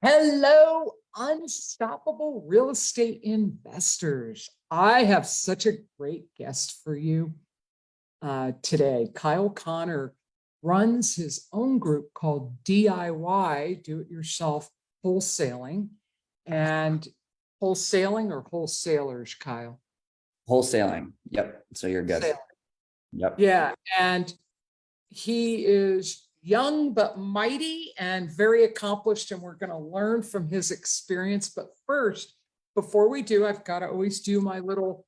Hello, unstoppable real estate investors. I have such a great guest for you today. Kyle Conor runs his own group called DIY, Do It Yourself Wholesaling. And wholesaling or wholesalers, Kyle? Wholesaling. Yep. So you're good. Wholesaling. Yep. Yeah. And he is young but mighty and very accomplished, and we're going to learn from his experience. But first, before we do, I've got to always do my little,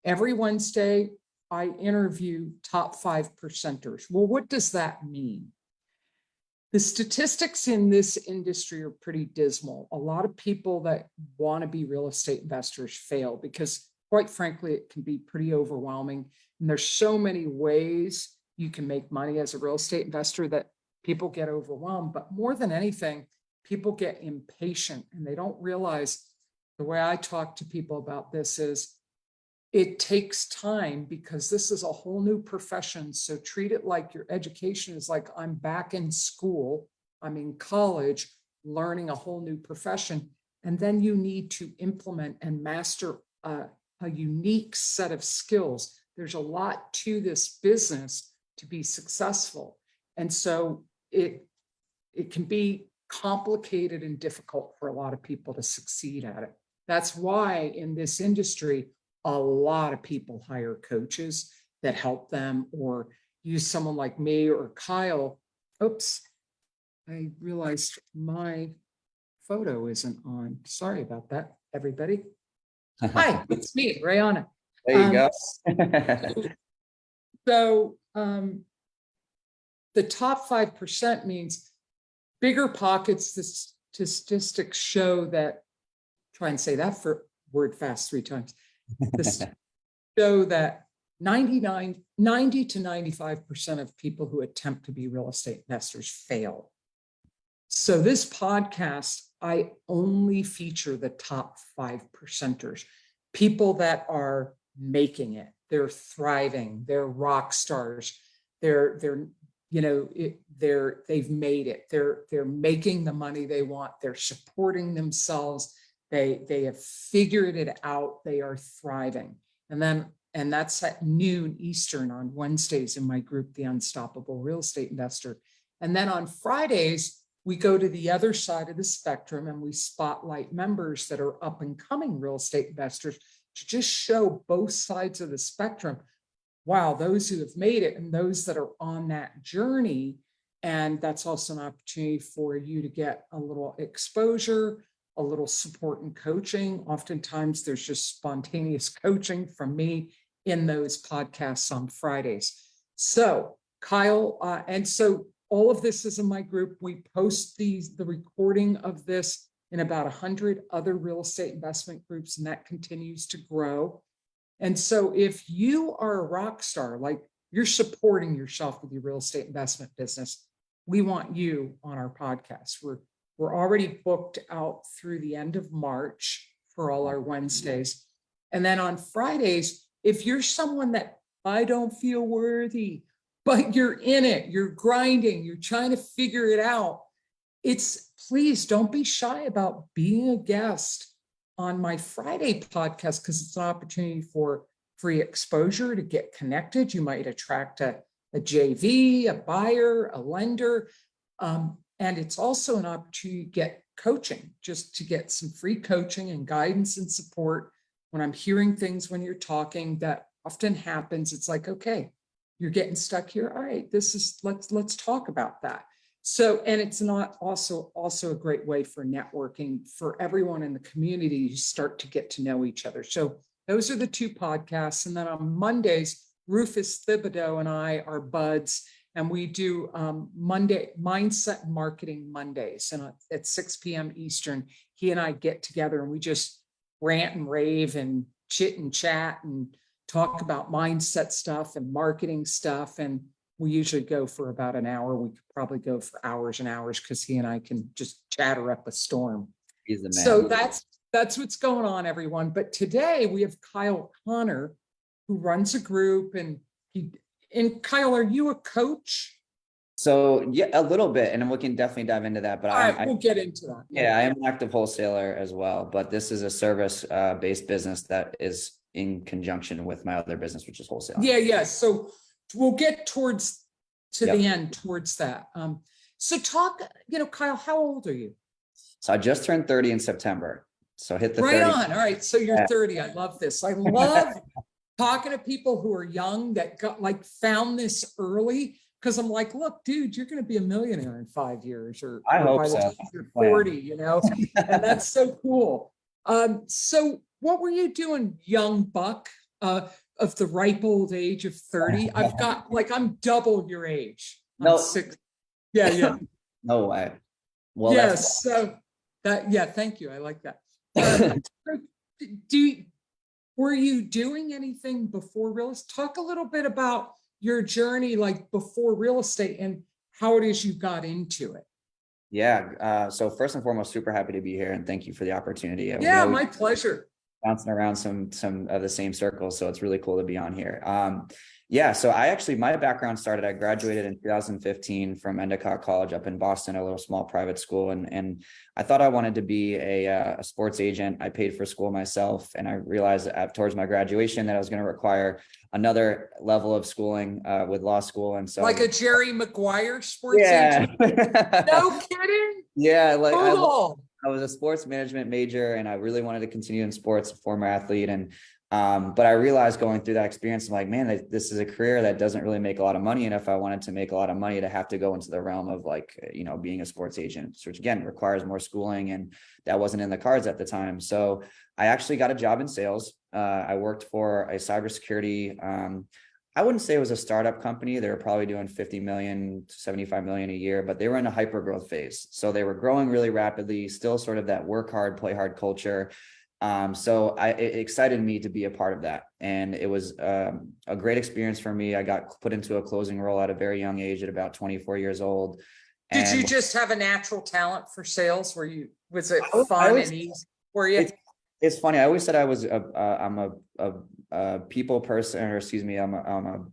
every Wednesday, I interview top 5 percenters. Well, what does that mean? The statistics in this industry are pretty dismal. A lot of people that want to be real estate investors fail because, quite frankly, it can be pretty overwhelming. And there's so many ways you can make money as a real estate investor that people get overwhelmed. But more than anything, people get impatient and they don't realize, the way I talk to people about this is it takes time because this is a whole new profession. So treat it like your education is like, I'm back in school, I'm in college, learning a whole new profession. And then you need to implement and master a unique set of skills. There's a lot to this business to be successful. And so it can be complicated and difficult for a lot of people to succeed at it. That's why in this industry, a lot of people hire coaches that help them or use someone like me or Kyle. Oops, I realized my photo isn't on. Sorry about that, everybody. Hi, it's me, Rayana. There you go. So the top 5% means bigger pockets. The statistics show that, try and say that for word fast 3 times. The show that 90 to 95% of people who attempt to be real estate investors fail. So this podcast, I only feature the top 5 percenters, people that are making it, they're thriving, they're rock stars, they've made it, they're making the money they want, they're supporting themselves, they have figured it out, they are thriving. And that's at noon Eastern on Wednesdays in my group, The Unstoppable Real Estate Investor. And then on Fridays, we go to the other side of the spectrum and we spotlight members that are up and coming real estate investors to just show both sides of the spectrum. Wow, those who have made it and those that are on that journey. And that's also an opportunity for you to get a little exposure, a little support and coaching. Oftentimes there's just spontaneous coaching from me in those podcasts on Fridays. So Kyle, and so all of this is in my group. We post the recording of this in about 100 other real estate investment groups, and that continues to grow. And so if you are a rock star, like you're supporting yourself with your real estate investment business, we want you on our podcast. We're already booked out through the end of March for all our Wednesdays. And then on Fridays, if you're someone that I don't feel worthy, but you're in it, you're grinding, you're trying to figure it out, please don't be shy about being a guest on my Friday podcast, because it's an opportunity for free exposure to get connected. You might attract a JV, a buyer, a lender. And it's also an opportunity to get coaching, just to get some free coaching and guidance and support. When I'm hearing things when you're talking, that often happens. It's like, okay, you're getting stuck here. All right, let's talk about that. So, and it's not also a great way for networking for everyone in the community. You start to get to know each other. So those are the 2 podcasts. And then on Mondays, Rufus Thibodeau and I are buds. And we do Monday Mindset Marketing Mondays, and at 6 p.m. Eastern, he and I get together and we just rant and rave and chit and chat and talk about mindset stuff and marketing stuff. And we usually go for about an hour. We could probably go for hours and hours because he and I can just chatter up a storm. He's the man. So that's what's going on, everyone. But today we have Kyle Conor, who runs a group, and Kyle, are you a coach? So yeah, a little bit, and we can definitely dive into that. But All right, we'll get into that. yeah, I am an active wholesaler as well, but this is a service based business that is in conjunction with my other business, which is wholesaling. Yeah. So we'll get towards the Yep. end towards that. So talk, Kyle, how old are you? So I just turned 30 in September. So hit the Right 30. on. All right. So you're Yeah. 30. I love this. I love talking to people who are young that found this early. Cause I'm like, look, dude, you're going to be a millionaire in 5 years or I hope by the so. time you're 40, and that's so cool. So what were you doing, young buck, of the ripe old age of 30? I'm double your age. I'm No. 6. Yeah. No way. Well, Yes. So thank you. I like that. Were you doing anything before real estate? Talk a little bit about your journey, like before real estate, and how it is you got into it. Yeah. So first and foremost, super happy to be here, and thank you for the opportunity. Yeah, my pleasure. Bouncing around some of the same circles, so it's really cool to be on here. So my background started, I graduated in 2015 from Endicott College up in Boston, a little small private school, and I thought I wanted to be a sports agent. I paid for school myself, and I realized towards my graduation that I was going to require another level of schooling with law school, and so like a Jerry Maguire sports agent. No kidding. Yeah, like cool. I was a sports management major, and I really wanted to continue in sports, a former athlete. And, but I realized going through that experience, I'm like, man, this is a career that doesn't really make a lot of money. And if I wanted to make a lot of money, to have to go into the realm of being a sports agent, which again, requires more schooling. And that wasn't in the cards at the time. So I actually got a job in sales. I worked for a cybersecurity, I wouldn't say it was a startup company. They were probably doing 50 million, 75 million a year, but they were in a hyper growth phase. So they were growing really rapidly, still sort of that work hard, play hard culture. So it excited me to be a part of that. And it was a great experience for me. I got put into a closing role at a very young age, at about 24 years old. Did you just have a natural talent for sales? Was it fun and easy for you? It's funny. I always said I'm a people person, or excuse me, I'm a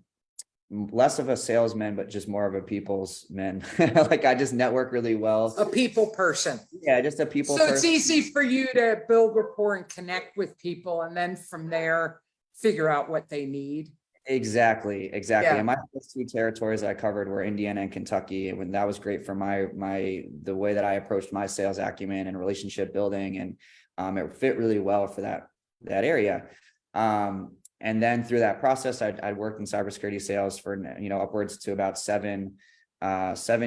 less of a salesman, but just more of a people's man. Like I just network really well. A people person. Yeah, just a people person. So it's easy for you to build rapport and connect with people, and then from there figure out what they need. Exactly. Yeah. And my first 2 territories I covered were Indiana and Kentucky, and when that was great for the way that I approached my sales acumen and relationship building, and it fit really well for that area. And then through that process, I'd worked in cybersecurity sales for upwards to about 7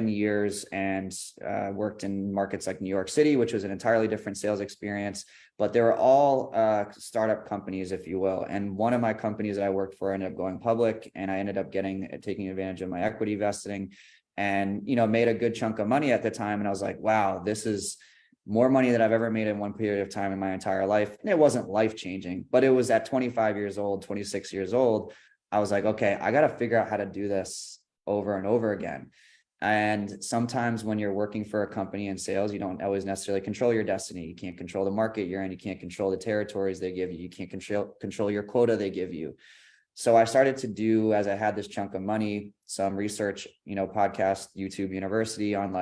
years, and worked in markets like New York City, which was an entirely different sales experience. But they were all startup companies, if you will. And one of my companies that I worked for ended up going public, and I ended up taking advantage of my equity vesting, and made a good chunk of money at the time. And I was like, wow, this is more money than I've ever made in one period of time in my entire life. And it wasn't life-changing, but it was at 25 years old, 26 years old. I was like, okay, I got to figure out how to do this over and over again. And sometimes when you're working for a company in sales, you don't always necessarily control your destiny. You can't control the market you're in. You can't control the territories they give you. You can't control your quota they give you. So I started to do, as I had this chunk of money, some research, podcast, YouTube University on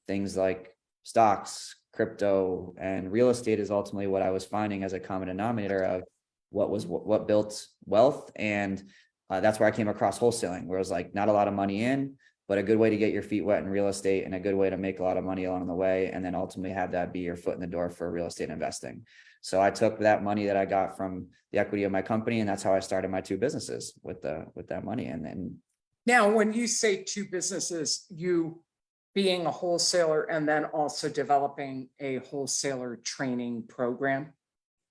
things like stocks, crypto, and real estate is ultimately what I was finding as a common denominator of what built wealth. And that's where I came across wholesaling, where it was like not a lot of money in, but a good way to get your feet wet in real estate, and a good way to make a lot of money along the way, and then ultimately have that be your foot in the door for real estate investing. So I took that money that I got from the equity of my company, and that's how I started my 2 businesses with that money. And then now, when you say 2 businesses, you being a wholesaler and then also developing a wholesaler training program.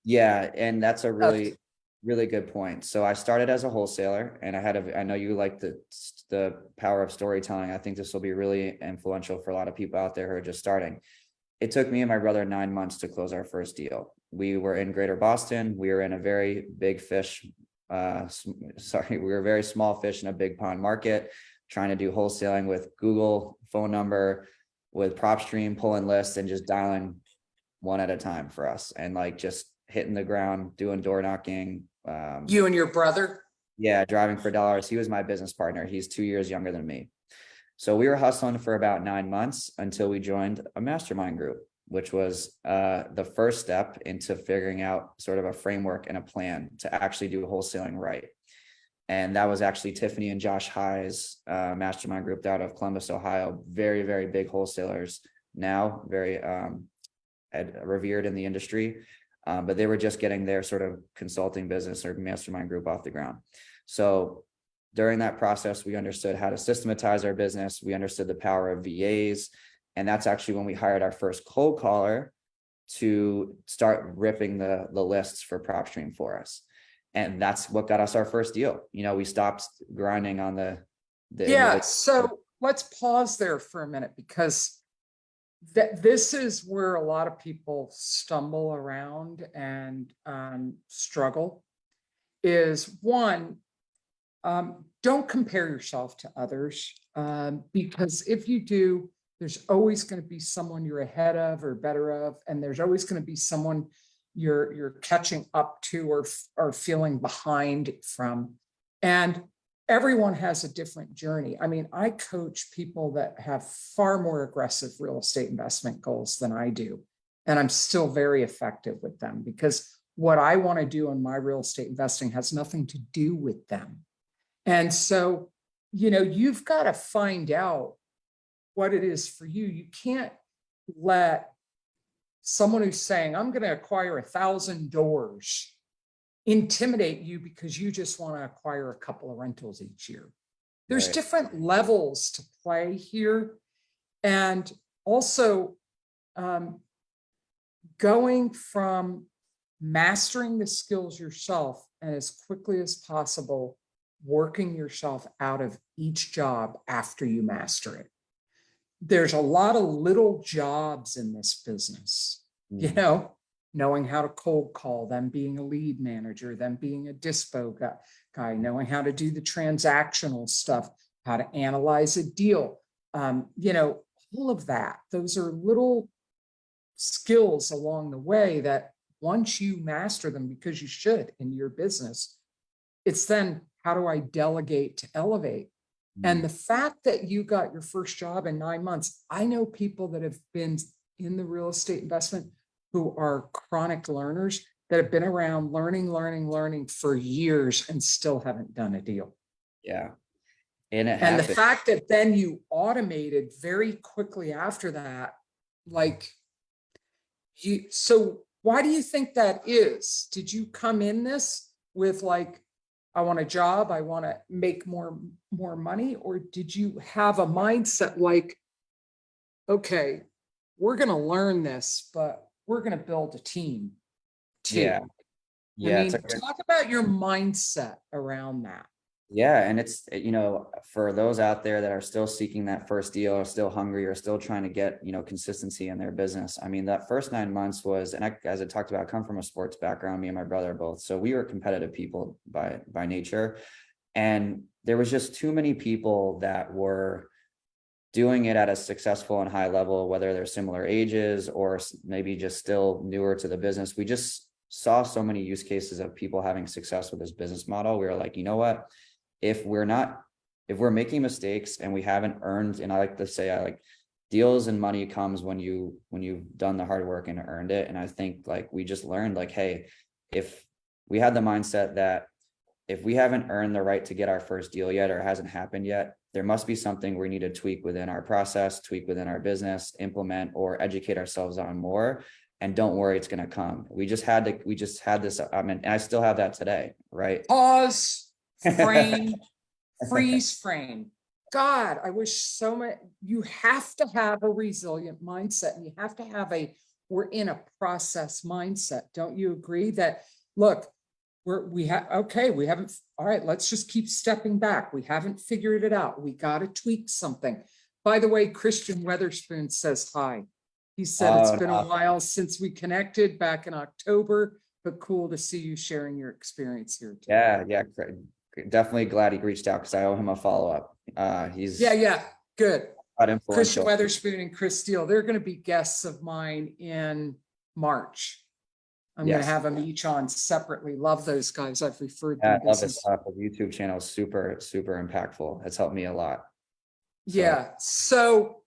Yeah, and that's a really good point. So I started as a wholesaler, and I know you like the power of storytelling. I think this will be really influential for a lot of people out there who are just starting. It took me and my brother 9 months to close our first deal. We were in Greater Boston. We were in a very big fish. We were very small fish in a big pond market, trying to do wholesaling with Google phone number, with PropStream, pulling lists, and just dialing one at a time for us, and just hitting the ground, doing door knocking. You and your brother? Yeah, driving for dollars. He was my business partner. He's 2 years younger than me. So we were hustling for about 9 months until we joined a mastermind group, which was the first step into figuring out sort of a framework and a plan to actually do wholesaling right. And that was actually Tiffany and Josh High's mastermind group out of Columbus, Ohio. Very, very big wholesalers now, very revered in the industry. But they were just getting their sort of consulting business or mastermind group off the ground. So during that process, we understood how to systematize our business. We understood the power of VAs. And that's actually when we hired our first cold caller to start ripping the lists for PropStream for us. And that's what got us our first deal. We stopped grinding on the Yeah, so let's pause there for a minute, because this is where a lot of people stumble around and struggle. Is one, don't compare yourself to others, because if you do, there's always going to be someone you're ahead of or better of, and there's always going to be someone you're catching up to or feeling behind from. And everyone has a different journey. I mean, I coach people that have far more aggressive real estate investment goals than I do, and I'm still very effective with them, because what I want to do in my real estate investing has nothing to do with them. And so, you've got to find out what it is for you. You can't let someone who's saying, I'm going to acquire 1,000 doors, intimidate you because you just want to acquire a couple of rentals each year. There's different levels to play here. And also going from mastering the skills yourself and as quickly as possible, working yourself out of each job after you master it. There's a lot of little jobs in this business, knowing how to cold call, them being a lead manager, them being a dispo guy, knowing how to do the transactional stuff, how to analyze a deal, all of that. Those are little skills along the way that once you master them, because you should in your business, it's then how do I delegate to elevate? And the fact that you got your first job in 9 months, I know people that have been in the real estate investment who are chronic learners that have been around learning for years and still haven't done a deal. Yeah. And the fact that then you automated very quickly after that, so why do you think that is? Did you come in this with I want a job, I want to make more money? Or did you have a mindset okay, we're going to learn this, but we're going to build a team too? Yeah. Talk about your mindset around that. Yeah. And it's, for those out there that are still seeking that first deal, or still hungry, or still trying to get, consistency in their business. I mean, that first 9 months was, and as I talked about, I come from a sports background, me and my brother both. So we were competitive people by nature. And there was just too many people that were doing it at a successful and high level, whether they're similar ages or maybe just still newer to the business. We just saw so many use cases of people having success with this business model. We were like, you know what? If we're making mistakes and we haven't earned, and I like to say, deals and money comes when you've done the hard work and earned it. And I think we just learned hey, if we had the mindset that if we haven't earned the right to get our first deal yet, or it hasn't happened yet, there must be something we need to tweak within our process, tweak within our business, implement, or educate ourselves on more. And don't worry, it's going to come. We just had this. And I still have that today, right? Pause. Frame, freeze frame. God, I wish you have to have a resilient mindset, and you have to have we're in a process mindset. Don't you agree that, look, we haven't, all right, let's just keep stepping back. We haven't figured it out. We got to tweak something. By the way, Christian Weatherspoon says hi. He said, it's been a while since we connected back in October, but cool to see you sharing your experience here today. Yeah. Definitely glad he reached out, because I owe him a follow-up. He's good. Christian Influential. Weatherspoon and Chris Steele, they're going to be guests of mine in March. I'm going to have them each on separately. Love those guys. I've referred them. I love this stuff. The YouTube channel is super, super impactful. It's helped me a lot. Yeah. So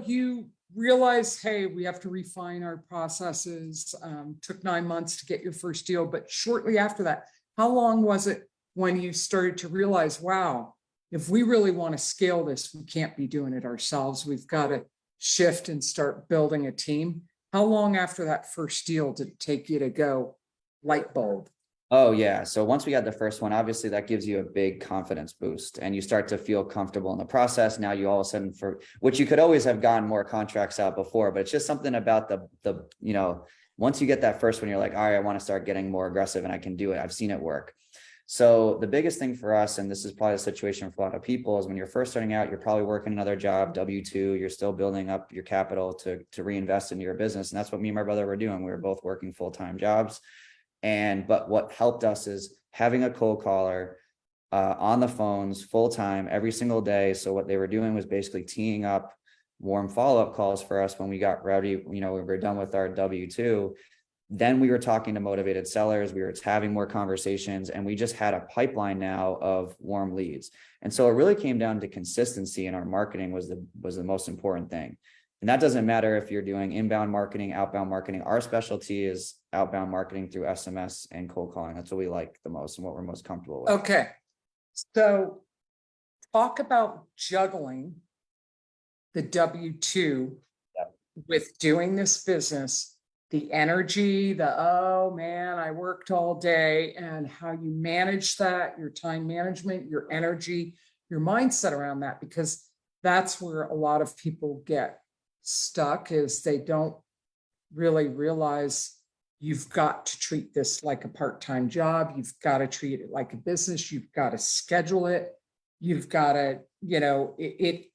you realize, hey, we have to refine our processes. Took 9 months to get your first deal, but shortly after that, how long was it when you started to realize, wow, if we really want to scale this, we can't be doing it ourselves. We've got to shift and start building a team. How long after that first deal did it take you to go light bulb? Oh yeah. So once we got the first one, obviously that gives you a big confidence boost and you start to feel comfortable in the process. Now you all of a sudden, for which you could always have gotten more contracts out before, but it's just something about once you get that first one, you're like, all right, I want to start getting more aggressive and I can do it. I've seen it work. So the biggest thing for us, and this is probably the situation for a lot of people, is when you're first starting out, you're probably working another job, W-2, you're still building up your capital to reinvest into your business. And that's what me and my brother were doing. We were both working full-time jobs. But what helped us is having a cold caller on the phones full time every single day. So what they were doing was basically teeing up warm follow-up calls for us when we got ready, we were done with our W-2. Then we were talking to motivated sellers, we were having more conversations, and we just had a pipeline now of warm leads. And so it really came down to consistency, and our marketing was the most important thing. And that doesn't matter if you're doing inbound marketing, outbound marketing. Our specialty is outbound marketing through SMS and cold calling. That's what we like the most and what we're most comfortable with. Okay. So talk about juggling the W-2 Yep. with doing this business, the energy, oh man, I worked all day, and how you manage that, your time management, your energy, your mindset around that, because that's where a lot of people get stuck, is they don't really realize you've got to treat this like a part-time job. You've got to treat it like a business. You've got to schedule it. You've got to,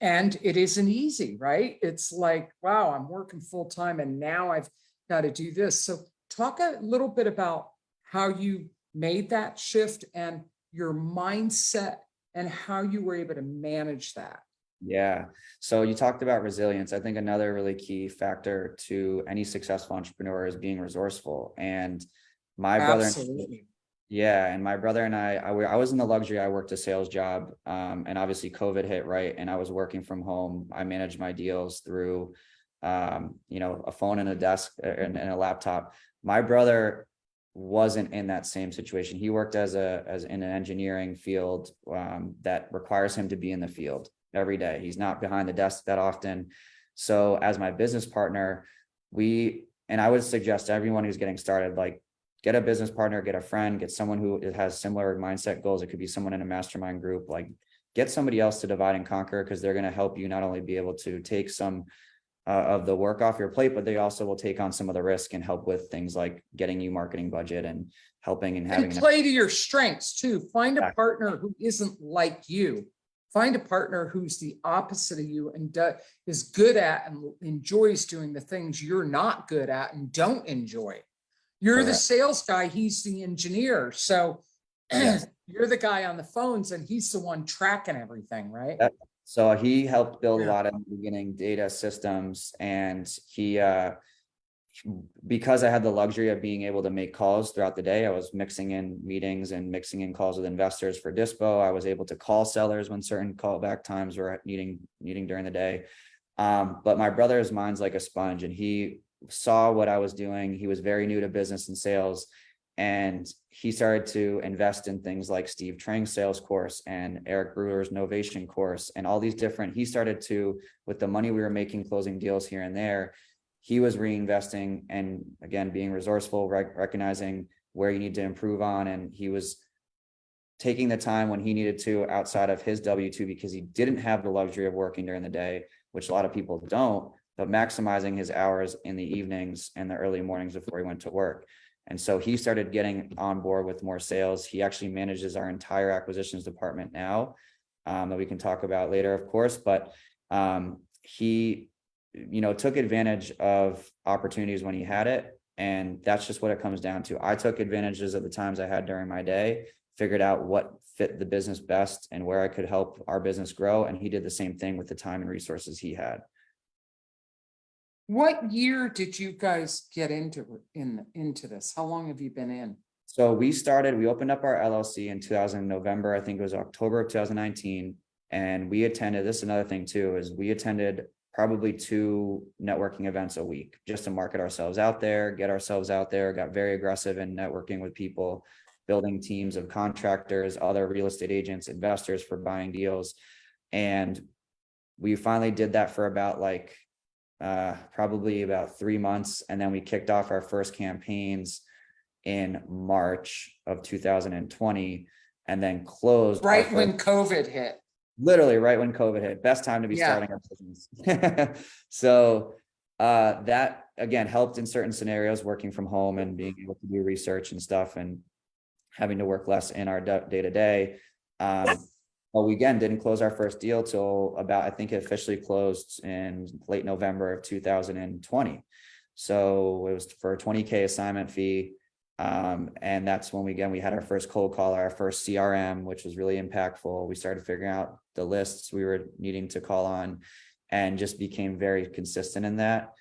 and it isn't easy, right? It's like, wow, I'm working full-time and now I've got to do this. So talk a little bit about how you made that shift and your mindset and how you were able to manage that. Yeah. So you talked about resilience. I think another really key factor to any successful entrepreneur is being resourceful. And my brother, Absolutely. yeah, and my brother and I was in the luxury. I worked a sales job, and obviously COVID hit, right? And I was working from home. I managed my deals through, a phone and a desk and a laptop. My brother wasn't in that same situation. He worked as in an engineering field that requires him to be in the field every day. He's not behind the desk that often. So as my business partner, and I would suggest to everyone who's getting started, like, get a business partner, get a friend, get someone who has similar mindset goals. It could be someone in a mastermind group, like get somebody else to divide and conquer, because they're going to help you not only be able to take some of the work off your plate, but they also will take on some of the risk and help with things like getting you marketing budget and helping and having and play to your strengths too. Find a partner who isn't like you. Find a partner who's the opposite of you and is good at and enjoys doing the things you're not good at and don't enjoy. You're the sales guy, he's the engineer. So Yes. you're the guy on the phones and he's the one tracking everything, right? So he helped build a lot of the beginning data systems, and because I had the luxury of being able to make calls throughout the day, I was mixing in meetings and mixing in calls with investors for Dispo. I was able to call sellers when certain callback times were needing during the day. But my brother's mind's like a sponge, and he saw what I was doing. He was very new to business and sales, and he started to invest in things like Steve Trang's sales course and Eric Brewer's Novation course and all these different, he started to, with the money we were making closing deals here and there, he was reinvesting and again, being resourceful, recognizing where you need to improve on. And he was taking the time when he needed to outside of his W-2, because he didn't have the luxury of working during the day, which a lot of people don't, but maximizing his hours in the evenings and the early mornings before he went to work. And so he started getting on board with more sales. He actually manages our entire acquisitions department now, that we can talk about later, of course, but he, took advantage of opportunities when he had it. And that's just what it comes down to. I took advantages of the times I had during my day, figured out what fit the business best and where I could help our business grow. And he did the same thing with the time and resources he had. What year did you guys get into this? How long have you been in? So we opened up our LLC in November, I think it was October of 2019. And we attended, this is another thing too, is we attended probably 2 networking events a week just to market ourselves out there, get ourselves out there, got very aggressive in networking with people, building teams of contractors, other real estate agents, investors for buying deals. And we finally did that for about like probably about 3 months. And then we kicked off our first campaigns in March of 2020 and then closed Right when COVID hit. literally right when COVID hit. Best time to be starting a business. So that again helped in certain scenarios, working from home and being able to do research and stuff and having to work less in our day to day. But we again didn't close our first deal till about, I think it officially closed in late November of 2020. So it was for a 20K assignment fee. And that's when we had our first cold caller, our first CRM, which was really impactful. We started figuring out the lists we were needing to call on and just became very consistent in that.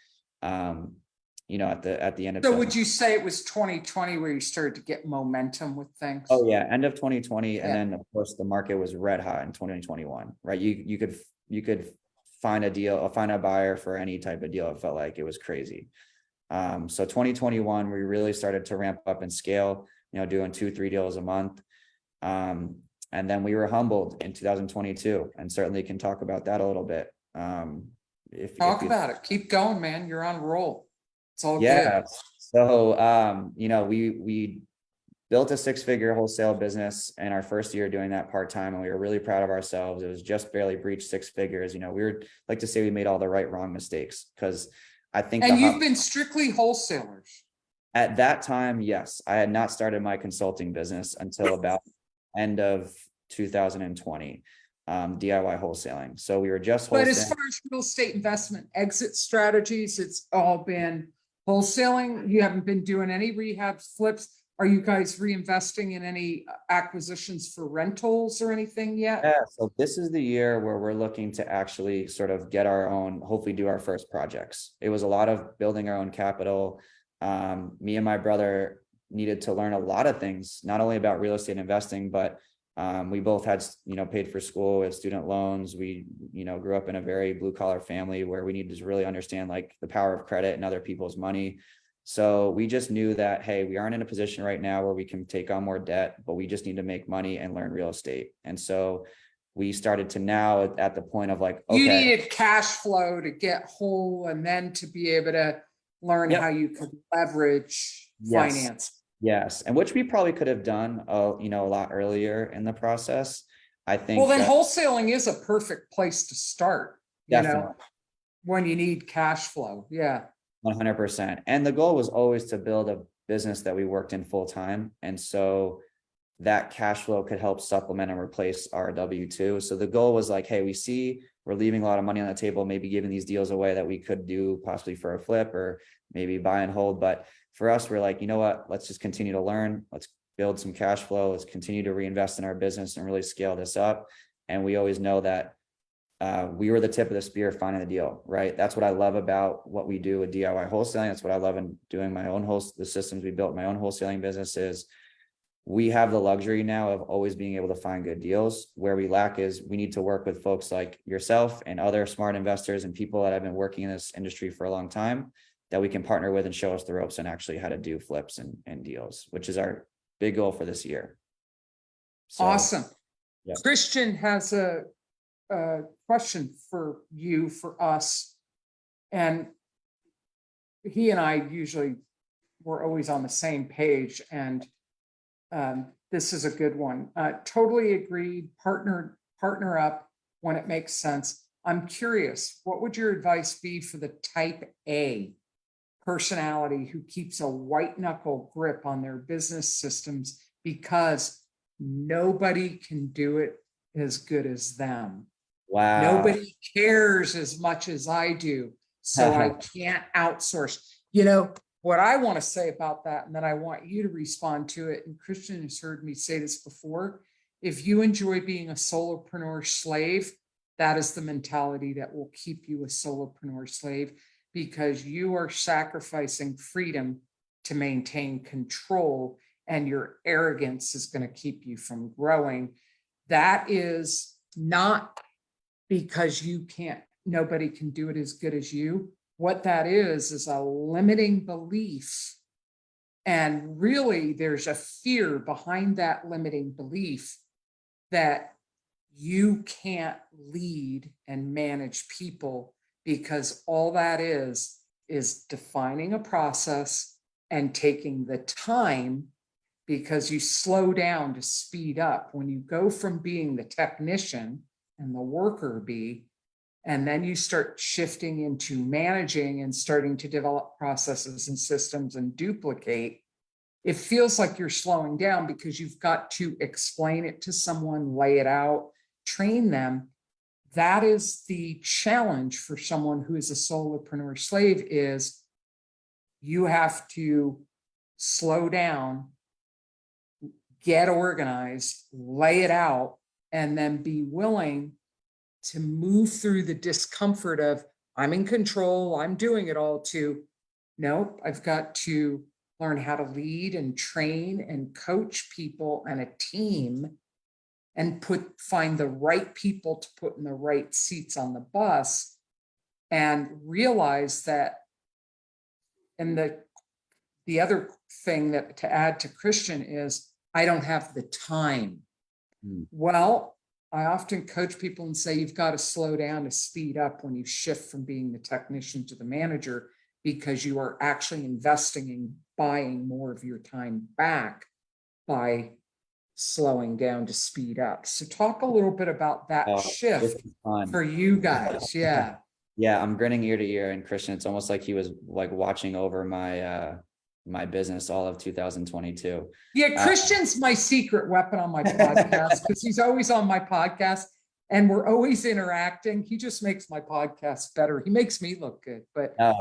At the end of. So would you say it was 2020 where you started to get momentum with things? Oh yeah, end of 2020, Yeah. and then of course the market was red hot in 2021, right? You could find a deal or find a buyer for any type of deal. It felt like it was crazy. So 2021, we really started to ramp up and scale, doing 2-3 deals a month. And then we were humbled in 2022, and certainly can talk about that a little bit. Talk about it. Keep going, man. You're on a roll. It's all yeah. good. So, we built a 6-figure wholesale business in our first year doing that part-time, and we were really proud of ourselves. It was just barely breached 6 figures. We were like to say we made all the wrong mistakes, because I think. And you've been strictly wholesalers. At that time, yes. I had not started my consulting business until about end of 2020, DIY wholesaling. So we were just wholesaling. But as far as real estate investment exit strategies, it's all been wholesaling. You haven't been doing any rehab flips. Are you guys reinvesting in any acquisitions for rentals or anything yet? Yeah, so this is the year where we're looking to actually sort of get our own, hopefully do our first projects. It was a lot of building our own capital. Me and my brother needed to learn a lot of things, not only about real estate investing, but we both had, paid for school with student loans. We, grew up in a very blue collar family where we needed to really understand like the power of credit and other people's money. So we just knew that, hey, we aren't in a position right now where we can take on more debt, but we just need to make money and learn real estate. And so we started to now at the point of like, okay, you needed cash flow to get whole and then to be able to learn how you could leverage finance. Yes. And which we probably could have done, a lot earlier in the process. I think. Well, then wholesaling is a perfect place to start, when you need cash flow. Yeah. 100%. And the goal was always to build a business that we worked in full time. And so that cash flow could help supplement and replace our W-2. So the goal was like, hey, we see we're leaving a lot of money on the table, maybe giving these deals away that we could do possibly for a flip or maybe buy and hold. But for us, we're like, you know what, let's just continue to learn. Let's build some cash flow. Let's continue to reinvest in our business and really scale this up. And we always know that we were the tip of the spear finding the deal, right? That's what I love about what we do with DIY wholesaling. That's what I love in doing my own the systems we built, my own wholesaling business is we have the luxury now of always being able to find good deals. Where we lack is we need to work with folks like yourself and other smart investors and people that have been working in this industry for a long time that we can partner with and show us the ropes and actually how to do flips and deals, which is our big goal for this year. So, awesome. Yeah. Christian has a question for you, for us, and he and I usually we're always on the same page, and this is a good one. Totally agreed. Partner up when it makes sense. I'm curious, what would your advice be for the type A personality who keeps a white knuckle grip on their business systems because nobody can do it as good as them? Wow. Nobody cares as much as I do, so I can't outsource. What I want to say about that, and then I want you to respond to it, and Christian has heard me say this before, if you enjoy being a solopreneur slave, that is the mentality that will keep you a solopreneur slave, because you are sacrificing freedom to maintain control, and your arrogance is going to keep you from growing. That is not because nobody can do it as good as you. What that is a limiting belief. And really, there's a fear behind that limiting belief that you can't lead and manage people, because all that is defining a process and taking the time, because you slow down to speed up. When you go from being the technician and the worker bee, and then you start shifting into managing and starting to develop processes and systems and duplicate, it feels like you're slowing down because you've got to explain it to someone, lay it out, train them. That is the challenge for someone who is a solopreneur slave, is you have to slow down, get organized, lay it out, and then be willing to move through the discomfort of, I'm in control, I'm doing it all, to, nope, I've got to learn how to lead and train and coach people and a team, and find the right people to put in the right seats on the bus, and realize that. And the other thing that to add to Christian is, I don't have the time. Well, I often coach people and say, you've got to slow down to speed up when you shift from being the technician to the manager, because you are actually investing in buying more of your time back by slowing down to speed up. So talk a little bit about that shift for you guys. Yeah. Yeah, I'm grinning ear to ear, and Christian, it's almost like he was like watching over my my business all of 2022. Yeah, Christian's my secret weapon on my podcast, because he's always on my podcast and we're always interacting. He just makes my podcast better. He makes me look good. But there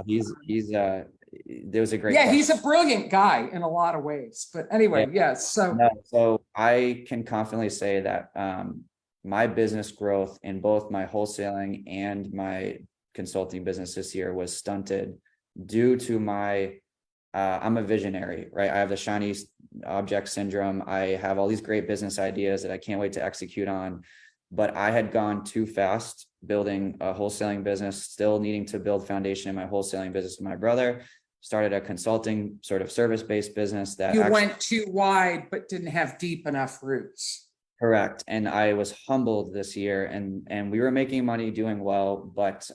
was a great yeah, question. he's a brilliant guy in a lot of ways. But anyway, yeah. So I can confidently say that my business growth in both my wholesaling and my consulting business this year was stunted due to my I'm a visionary, right? I have the shiny object syndrome. I have all these great business ideas that I can't wait to execute on, but I had gone too fast building a wholesaling business, still needing to build foundation in my wholesaling business with my brother. Started a consulting sort of service-based business that you went too wide, but didn't have deep enough roots. Correct. And I was humbled this year, and we were making money, doing well, but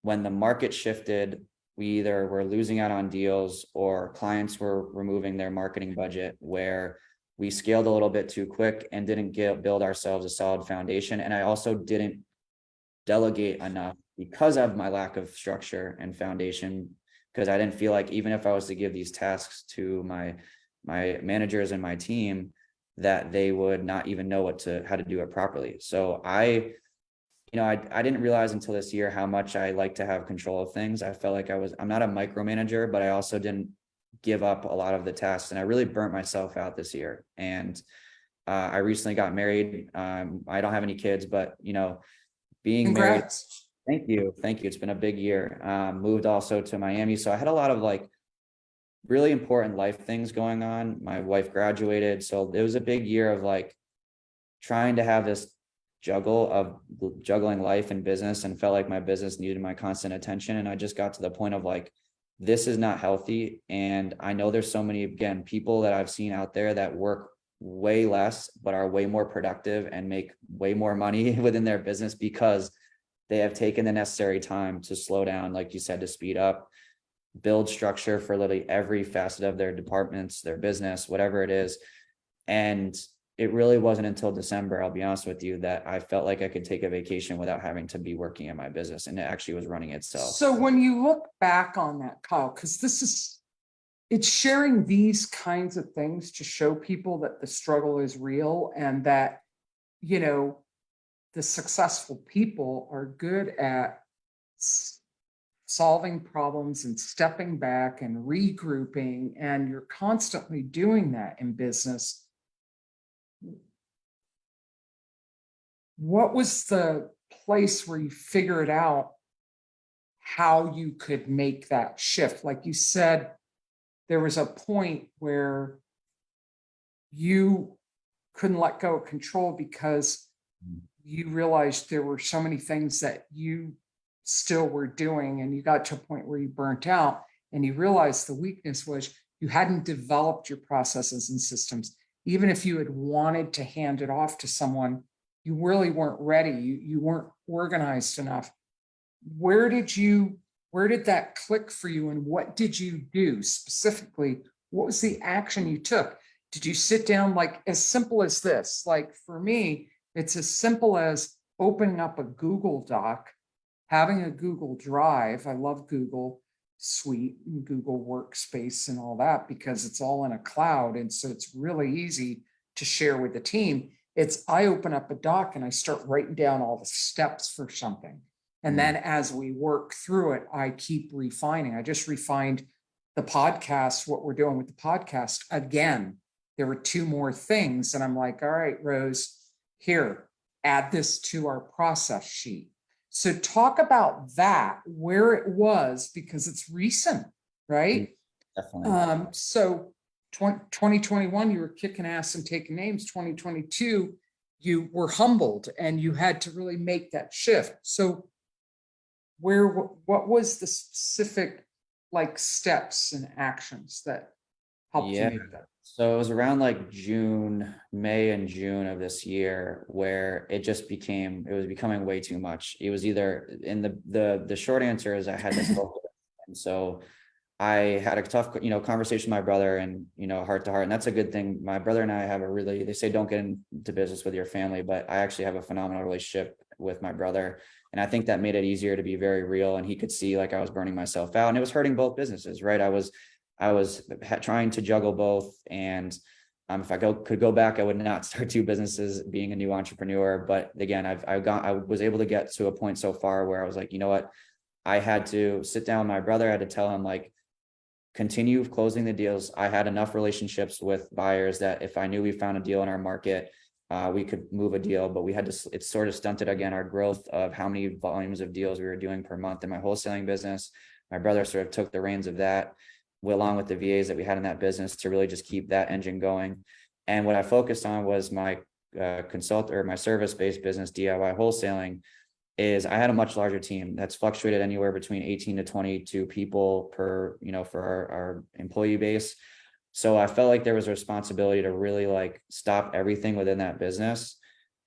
when the market shifted, we either were losing out on deals or clients were removing their marketing budget, where we scaled a little bit too quick and didn't build ourselves a solid foundation. And I also didn't delegate enough because of my lack of structure and foundation, because I didn't feel like, even if I was to give these tasks to my managers and my team, that they would not even know how to do it properly. So I didn't realize until this year how much I like to have control of things. I felt like I'm not a micromanager, but I also didn't give up a lot of the tasks, and I really burnt myself out this year. And I recently got married. I don't have any kids, but being Congrats. married. Thank you. It's been a big year. Moved also to Miami, so I had a lot of like really important life things going on. My wife graduated, so it was a big year of like trying to have this juggling life and business, and felt like my business needed my constant attention. And I just got to the point of like, this is not healthy. And I know there's so many, again, people that I've seen out there that work way less, but are way more productive and make way more money within their business, because they have taken the necessary time to slow down, like you said, to speed up, build structure for literally every facet of their departments, their business, whatever it is. And it really wasn't until December, I'll be honest with you, that I felt like I could take a vacation without having to be working in my business, and it actually was running itself. So when you look back on that, Kyle, because it's sharing these kinds of things to show people that the struggle is real, and that, the successful people are good at solving problems and stepping back and regrouping, and you're constantly doing that in business. What was the place where you figured out how you could make that shift? Like you said, there was a point where you couldn't let go of control because you realized there were so many things that you still were doing, and you got to a point where you burnt out, and you realized the weakness was you hadn't developed your processes and systems. Even if you had wanted to hand it off to someone, you really weren't ready. You weren't organized enough. Where did that click for you, and what did you do specifically? What was the action you took? Did you sit down, like as simple as this? Like for me, it's as simple as opening up a Google Doc, having a Google Drive. I love Google Suite and Google Workspace and all that because it's all in a cloud. And so it's really easy to share with the team. I open up a doc and I start writing down all the steps for something. And then as we work through it, I keep refining. I just refined the podcast, what we're doing with the podcast. Again, there were 2 more things. And I'm like, all right, Rose, here, add this to our process sheet. So talk about that, where it was, because it's recent, right? Definitely. So 2021, you were kicking ass and taking names. 2022, you were humbled and you had to really make that shift. So what was the specific like steps and actions that helped you make that? So it was around like May and June of this year where it was becoming way too much. It was either in the short answer is I had this focus. And so I had a tough, conversation with my brother and, heart to heart. And that's a good thing. My brother and I have they say don't get into business with your family, but I actually have a phenomenal relationship with my brother. And I think that made it easier to be very real. And he could see like I was burning myself out and it was hurting both businesses, right? I was trying to juggle both. And if I could go back, I would not start 2 businesses being a new entrepreneur. But again, I was able to get to a point so far where I was like, you know what? I had to sit down with my brother. I had to tell him like, continue closing the deals. I had enough relationships with buyers that if I knew we found a deal in our market, we could move a deal, but it sort of stunted again our growth of how many volumes of deals we were doing per month in my wholesaling business. My brother sort of took the reins of that, along with the VAs that we had in that business to really just keep that engine going. And what I focused on was my my service-based business, DIY wholesaling. I had a much larger team that's fluctuated anywhere between 18 to 22 people per, for our employee base. So I felt like there was a responsibility to really like stop everything within that business.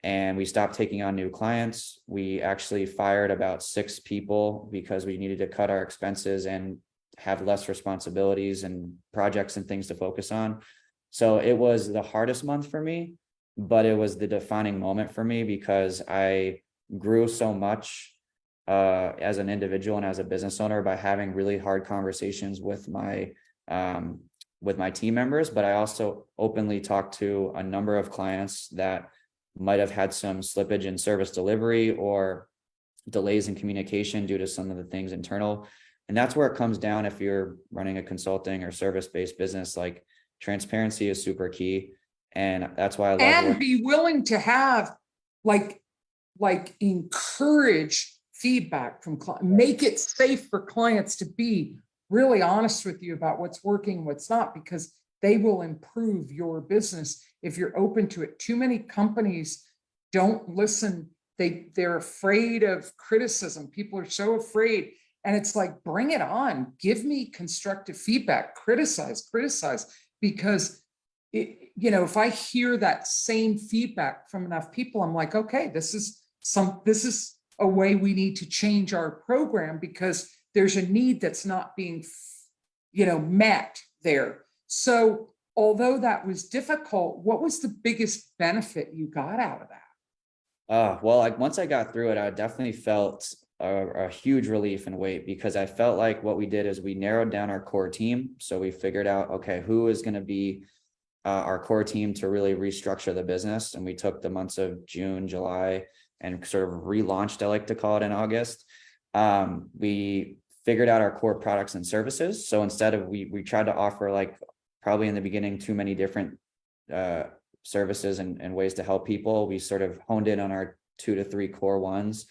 And we stopped taking on new clients. We actually fired about 6 people because we needed to cut our expenses and have less responsibilities and projects and things to focus on. So it was the hardest month for me, but it was the defining moment for me because I grew so much as an individual and as a business owner by having really hard conversations with my team members. But I also openly talked to a number of clients that might have had some slippage in service delivery or delays in communication due to some of the things internal. And that's where it comes down. If you're running a consulting or service-based business, like transparency is super key. And that's why I love and be willing to have like encourage feedback from clients, make it safe for clients to be really honest with you about what's working, what's not, because they will improve your business if you're open to it. Too many companies don't listen. They're afraid of criticism. People are so afraid. And it's like, bring it on. Give me constructive feedback, criticize, because if I hear that same feedback from enough people, I'm like, okay, this is a way we need to change our program because there's a need that's not being, met there. So although that was difficult, what was the biggest benefit you got out of that? Well, once I got through it, I definitely felt a huge relief and weight because I felt like what we did is we narrowed down our core team. So we figured out, okay, who is going to be our core team to really restructure the business. And we took the months of June, July, and sort of relaunched, I like to call it, in August. We figured out our core products and services. So instead of, we tried to offer, like probably in the beginning, too many different services and ways to help people. We sort of honed in on our 2 to 3 core ones,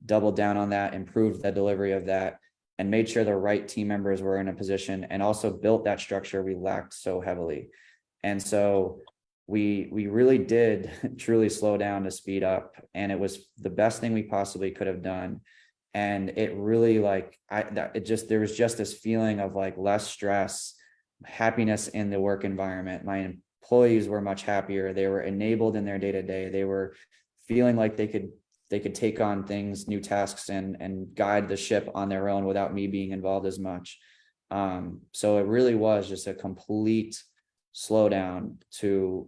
doubled down on that, improved the delivery of that, and made sure the right team members were in a position, and also built that structure we lacked so heavily. And so we really did truly slow down to speed up, and it was the best thing we possibly could have done. And it really there was just this feeling of like less stress, happiness in the work environment. My employees were much happier. They were enabled in their day-to-day. They were feeling like they could take on things, new tasks, and guide the ship on their own without me being involved as much. So it really was just a complete slowdown to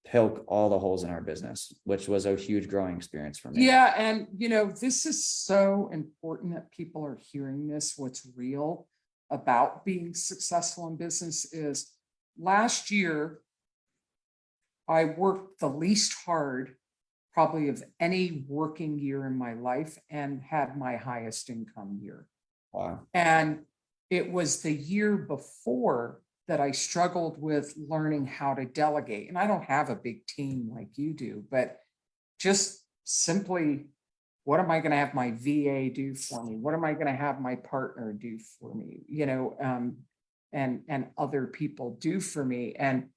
poke all the holes in our business, which was a huge growing experience for me. Yeah. And, this is so important that people are hearing this. What's real about being successful in business is last year, I worked the least hard probably of any working year in my life and had my highest income year. Wow. And it was the year before that I struggled with learning how to delegate. And I don't have a big team like you do, but just simply, what am I going to have my VA do for me? What am I going to have my partner do for me? And other people do for me. And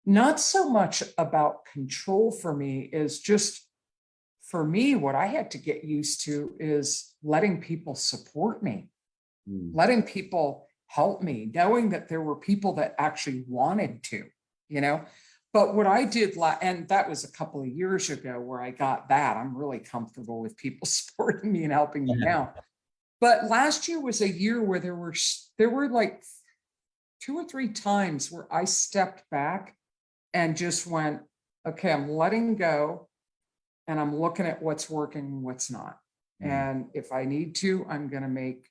not so much about control for me is just, for me, what I had to get used to is letting people support me, letting people help me, knowing that there were people that actually wanted to, But what I did, and that was a couple of years ago where I got that. I'm really comfortable with people supporting me and helping me now. But last year was a year where there were like 2 or 3 times where I stepped back and just went, okay, I'm letting go and I'm looking at what's working and what's not. And if I need to, I'm going to make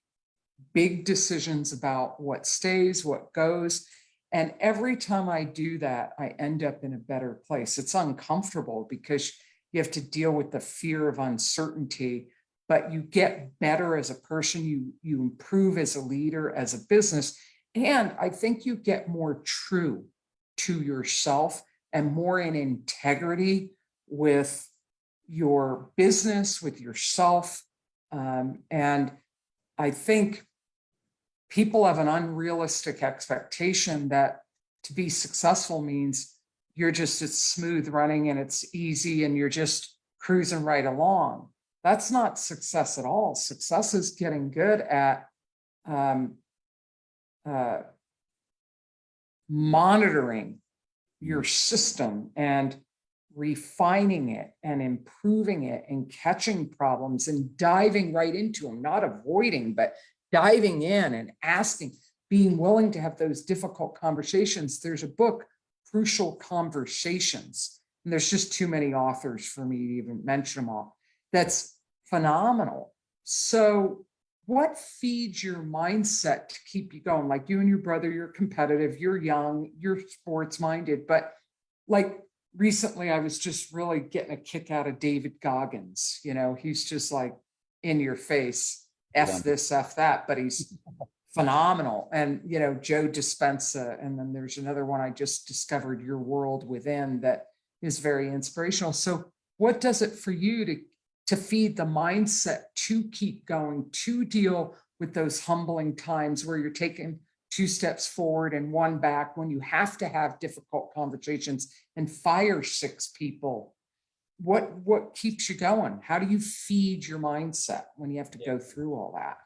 big decisions about what stays, what goes. And every time I do that, I end up in a better place. It's uncomfortable because you have to deal with the fear of uncertainty, but you get better as a person. You improve as a leader, as a business. And I think you get more true to yourself and more in integrity with your business, with yourself. And I think people have an unrealistic expectation that to be successful means it's smooth running and it's easy and you're just cruising right along. That's not success at all. Success is getting good at monitoring your system and refining it and improving it and catching problems and diving right into them, not avoiding, but diving in and asking, being willing to have those difficult conversations. There's a book, Crucial Conversations, and there's just too many authors for me to even mention them all. That's phenomenal. So what feeds your mindset to keep you going? Like you and your brother, you're competitive, you're young, you're sports minded, but like recently I was just really getting a kick out of David Goggins. He's just like in your face, F this, F that, but he's phenomenal. And, Joe Dispenza. And then there's another one I just discovered, Your World Within, that is very inspirational. So what does it for you to feed the mindset to keep going, to deal with those humbling times where you're taking 2 steps forward and 1 back, when you have to have difficult conversations and fire 6 people? What keeps you going? How do you feed your mindset when you have to go through all that?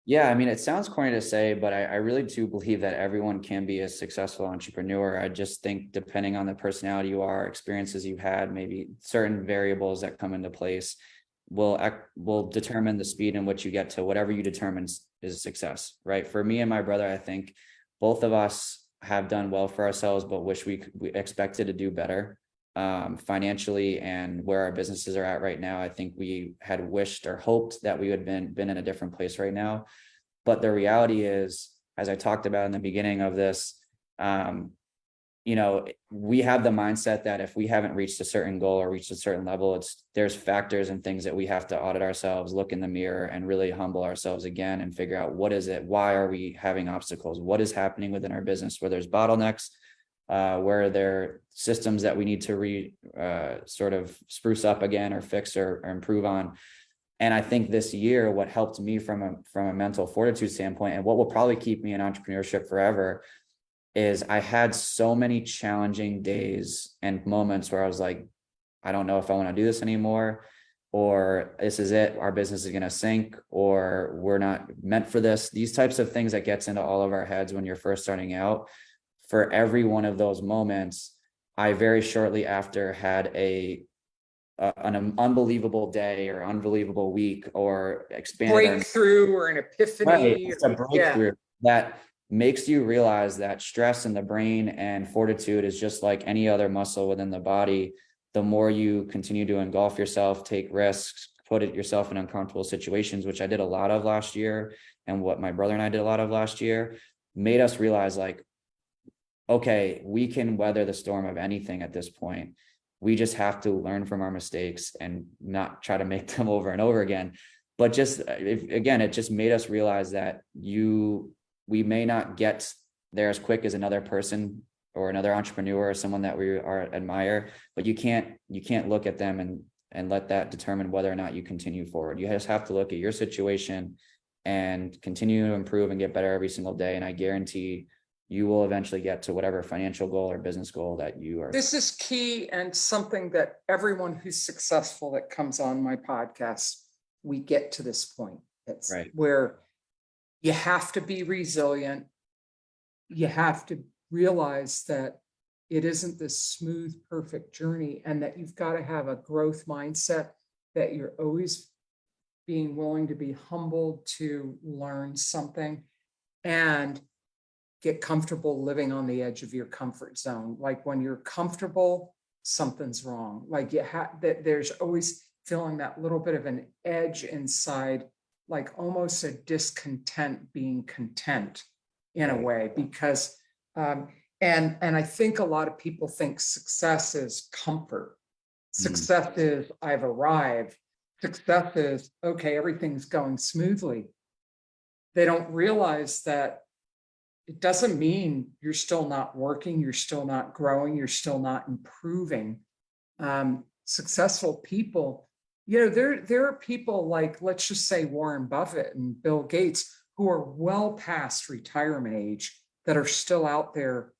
Yeah, I mean, it sounds corny to say, but I really do believe that everyone can be a successful entrepreneur. I just think depending on the personality you are, experiences you've had, maybe certain variables that come into place will determine the speed in which you get to whatever you determine is success, right? For me and my brother, I think both of us have done well for ourselves, but wish we expected to do better financially, and where our businesses are at right now. I think we had wished or hoped that we would have been in a different place right now. But the reality is, as I talked about in the beginning of this, we have the mindset that if we haven't reached a certain goal or reached a certain level, there's factors and things that we have to audit ourselves, look in the mirror, and really humble ourselves again and figure out what is it, why are we having obstacles, what is happening within our business, where there's bottlenecks, where there are systems that we need to sort of spruce up again or fix or improve on. And I think this year, what helped me from a mental fortitude standpoint, and what will probably keep me in entrepreneurship forever, is I had so many challenging days and moments where I was like, I don't know if I want to do this anymore, or this is it, our business is going to sink, or we're not meant for this. These types of things that gets into all of our heads when you're first starting out. For every one of those moments, I very shortly after had an unbelievable day or unbelievable week, or expanded our Breakthrough or an right. epiphany. It's a Yeah. breakthrough that makes you realize that stress in the brain and fortitude is just like any other muscle within the body. The more you continue to engulf yourself, take risks, yourself in uncomfortable situations, which I did a lot of last year, and what my brother and I did a lot of last year, made us realize like, okay, we can weather the storm of anything at this point. We just have to learn from our mistakes and not try to make them over and over again. But just again, it just made us realize that we may not get there as quick as another person or another entrepreneur or someone that we admire, but you can't look at them and let that determine whether or not you continue forward. You just have to look at your situation and continue to improve and get better every single day. And I guarantee you will eventually get to whatever financial goal or business goal that you are. This is key, and something that everyone who's successful that comes on my podcast, we get to this point. It's right. Where you have to be resilient. You have to realize that it isn't this smooth, perfect journey, and that you've got to have a growth mindset, that you're always being willing to be humbled to learn something, and get comfortable living on the edge of your comfort zone. Like when you're comfortable, something's wrong. Like that there's always feeling that little bit of an edge inside, like almost a discontent being content in a way, because and I think a lot of people think success is comfort. Success is I've arrived. Success is okay, everything's going smoothly. They don't realize that it doesn't mean you're still not working, you're still not growing, you're still not improving. Successful people, there are people like, let's just say Warren Buffett and Bill Gates, who are well past retirement age, that are still out there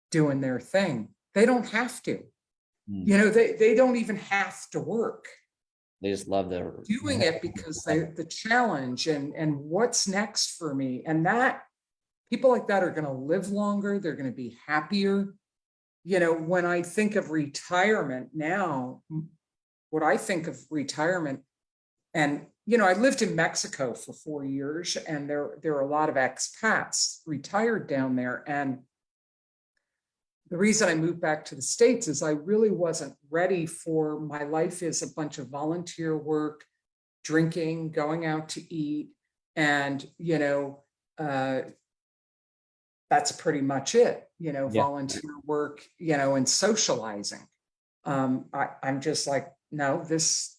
doing their thing. They don't have to. They don't even have to work. They just love doing it because the challenge and what's next for me. And that people like that are going to live longer. They're going to be happier. When I think of retirement now, what I think of retirement, and, I lived in Mexico for 4 years, and there are a lot of expats retired down there. And the reason I moved back to the States is I really wasn't ready for my life is a bunch of volunteer work, drinking, going out to eat, and, that's pretty much it, volunteer work, and socializing. I'm just like, no, this,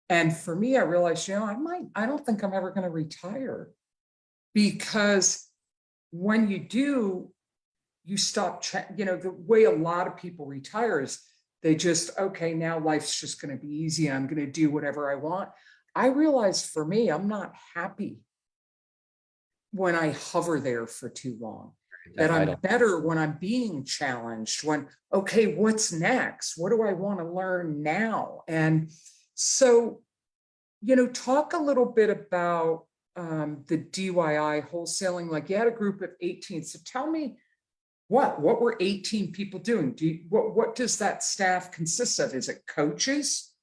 and for me, I realized, I don't think I'm ever going to retire, because when you do, you stop, the way a lot of people retire is they just, okay, now life's just going to be easy. I'm going to do whatever I want. I realized for me, I'm not happy when I hover there for too long. That I'm better when I'm being challenged, when, okay, what's next? What do I want to learn now? And so, talk a little bit about the DIY wholesaling. Like you had a group of 18. So tell me what were 18 people doing? What does that staff consist of? Is it coaches,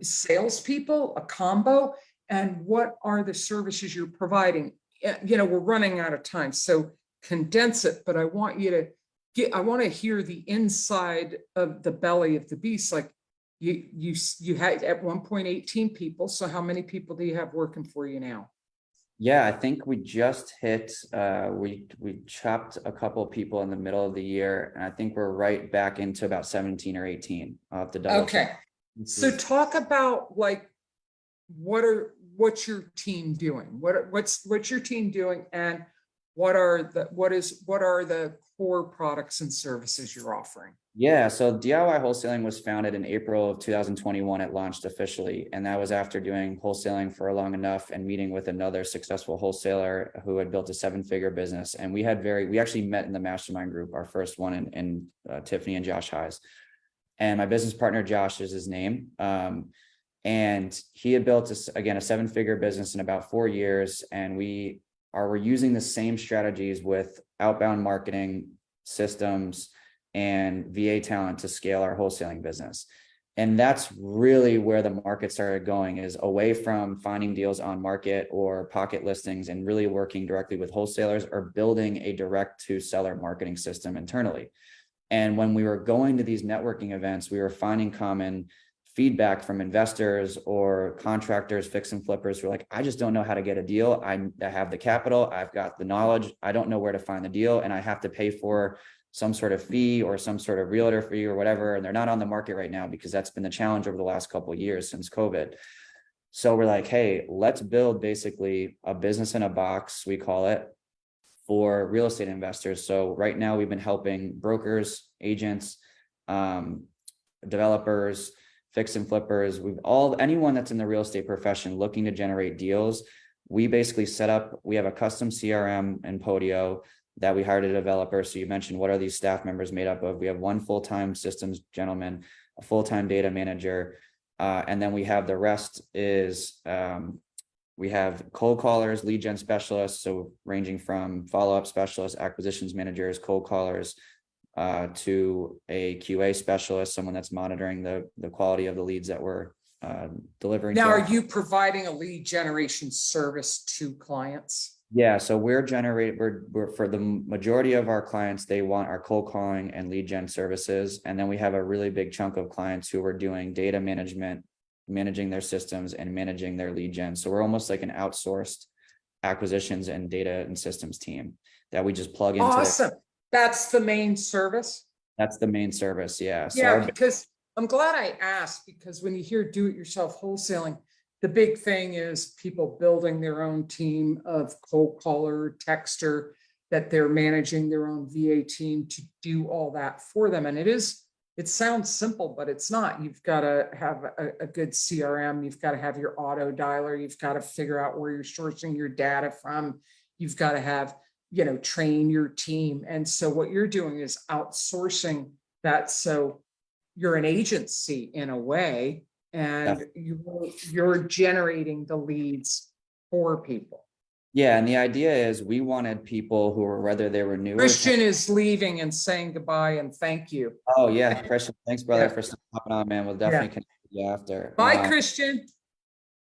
salespeople, a combo? And what are the services you're providing? We're running out of time. So condense it, but I want you to I want to hear the inside of the belly of the beast. Like you had at one point 18 people. So how many people do you have working for you now? Yeah, I think we just hit, we chopped a couple of people in the middle of the year, and I think we're right back into about 17 or 18. I'll have to double check. So talk about like, what's your team doing? What's your team doing? And what are the core products and services you're offering? Yeah, so DIY wholesaling was founded in April of 2021. It launched officially, and that was after doing wholesaling for long enough and meeting with another successful wholesaler who had built a 7-figure business. And we actually met in the mastermind group, our first one in Tiffany and Josh Highs. And my business partner, Josh is his name. And he had built, again, a 7-figure business in about 4 years. And we're using the same strategies with outbound marketing systems and VA talent to scale our wholesaling business. And that's really where the market started going, is away from finding deals on market or pocket listings and really working directly with wholesalers or building a direct to seller marketing system internally. And when we were going to these networking events, we were finding common feedback from investors or contractors, fix and flippers who are like, I just don't know how to get a deal. I have the capital, I've got the knowledge, I don't know where to find the deal, and I have to pay for some sort of fee or some sort of realtor fee or whatever. And they're not on the market right now because that's been the challenge over the last couple of years since COVID. So we're like, hey, let's build basically a business in a box, we call it, for real estate investors. So right now we've been helping brokers, agents, developers, fix and flippers, anyone that's in the real estate profession looking to generate deals. We basically we have a custom CRM and Podio that we hired a developer. So you mentioned, what are these staff members made up of? We have one full-time systems gentleman, a full-time data manager, and then we have the rest is we have cold callers, lead gen specialists, so ranging from follow-up specialists, acquisitions managers, cold callers, to a QA specialist, someone that's monitoring the quality of the leads that we're delivering. Now, are you providing a lead generation service to clients? Yeah, so we're for the majority of our clients, they want our cold calling and lead gen services. And then we have a really big chunk of clients who are doing data management, managing their systems and managing their lead gen. So we're almost like an outsourced acquisitions and data and systems team that we just plug into. Awesome. That's the main service? That's the main service, yeah. Yeah, because I'm glad I asked, because when you hear do-it-yourself wholesaling, the big thing is people building their own team of cold caller, texter, that they're managing their own VA team to do all that for them. And it sounds simple, but it's not. You've got to have a good CRM. You've got to have your auto dialer. You've got to figure out where you're sourcing your data from. You've got to have, train your team. And so what you're doing is outsourcing that. So you're an agency in a way, and you're generating the leads for people. Yeah, and the idea is we wanted people who were, whether they were new. Christian is leaving and saying goodbye and thank you. Oh yeah, Christian, thanks brother for hopping on, man. We'll definitely connect with you after. Bye, Christian.